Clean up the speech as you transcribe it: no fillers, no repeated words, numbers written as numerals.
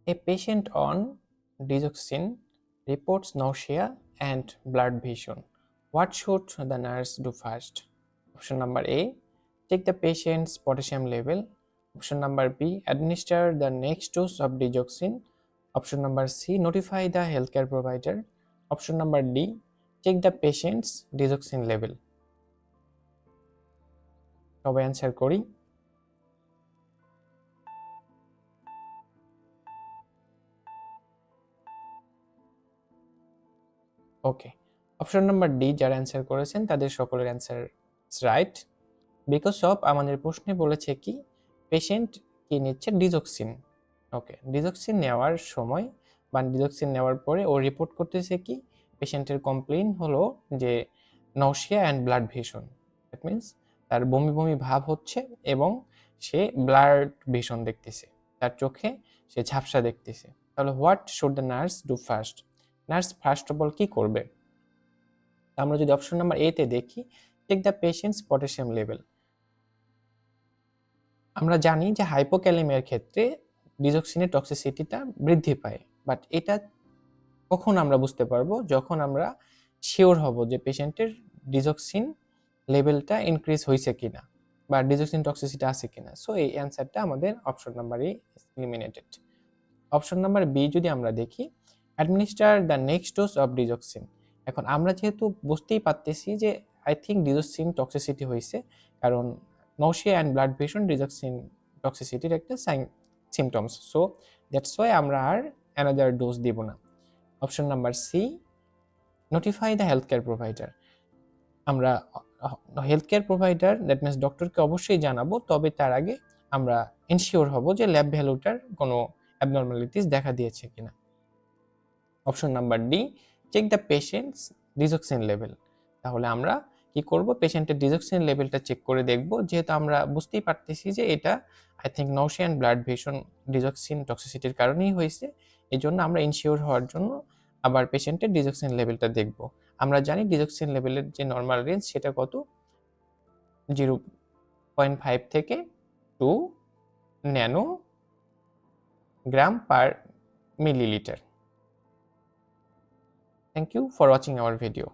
A patient on digoxin reports nausea and blurred vision. What should the nurse do first? Option number A, check the patient's potassium level. Option number B, administer the next dose of digoxin. Option number C, notify the healthcare provider. Option number D, check the patient's digoxin level. সবাই answer করি। ওকে, option number D যারা answer করেছেন তাদের সকলের answer right. Because of আমাদের প্রশ্নে বলেছে কি পেশেন্ট কি নিচ্ছে ডিজক্সিন। ওকে, ডিজক্সিন নেওয়ার সময় বা ডিজক্সিন নেওয়ার পরে ও রিপোর্ট করতেছে কি পেশেন্টের কমপ্লেইন হলো যে nausea and blood vision. That means তার বমি বমি ভাব হচ্ছে এবং সে ব্লাড ভিশন দেখতেছে, তার চোখে সে ঝাপসা দেখতেছে। তাহলে what should the nurse do first? Nurse first of all কি করবে? আমরা যদি অপশন নাম্বার এ তে দেখি, check the patient's potassium level. আমরা জানি যে হাইপোক্যালেমিয়ার ক্ষেত্রে ডিজক্সিনের টক্সিসিটিটা বৃদ্ধি পায়, বাট এটা কখন আমরা বুঝতে পারবো? যখন আমরা শিওর হব যে পেশেন্টের ডিজক্সিন লেভেলটা ইনক্রিজ হয়েছে কিনা বা ডিজক্সিন টক্সিসিটি আছে কিনা। সো এই অ্যান্সারটা আমাদের option number A eliminated. Option number B যদি আমরা দেখি, administer the next dose of digoxin. এখন আমরা যেহেতু বুঝতেই পারতেছি যে আই থিঙ্ক ডিজক্সিন টক্সিসিটি হয়েছে, কারণ nausea and blood vision digoxin টক্সিসিটির একটা সিমটমস। সো দ্যাটস ওয়াই আমরা আর অ্যানাদার ডোজ দিব না। Option number C, notify the health care provider. আমরা health care provider that means ডক্টরকে অবশ্যই জানাবো, তবে তার আগে আমরা এনশিওর হব যে ল্যাব ভ্যালুটার কোনো অ্যাবনর্মালিটিস দেখা দিয়েছে কিনা। Option number D, check the patient's digoxin level. তাহলে আমরা কি করব? পেশেন্টের ডিজক্সিন লেভেলটা চেক করে দেখব, যেহেতু আমরা বুঝতেই পারতেছি যে এটা I think nausea and blood vision digoxin টক্সিসিটির কারণেই হয়েছে। এই জন্য আমরা ইনশিওর হওয়ার জন্য আবার পেশেন্টের ডিজক্সিন লেভেলটা দেখব। আমরা জানি ডিজক্সিন লেভেলের যে নর্মাল রেঞ্জ সেটা কত, 0.5 থেকে 2 nanogram per millilitre. Thank you for watching our video.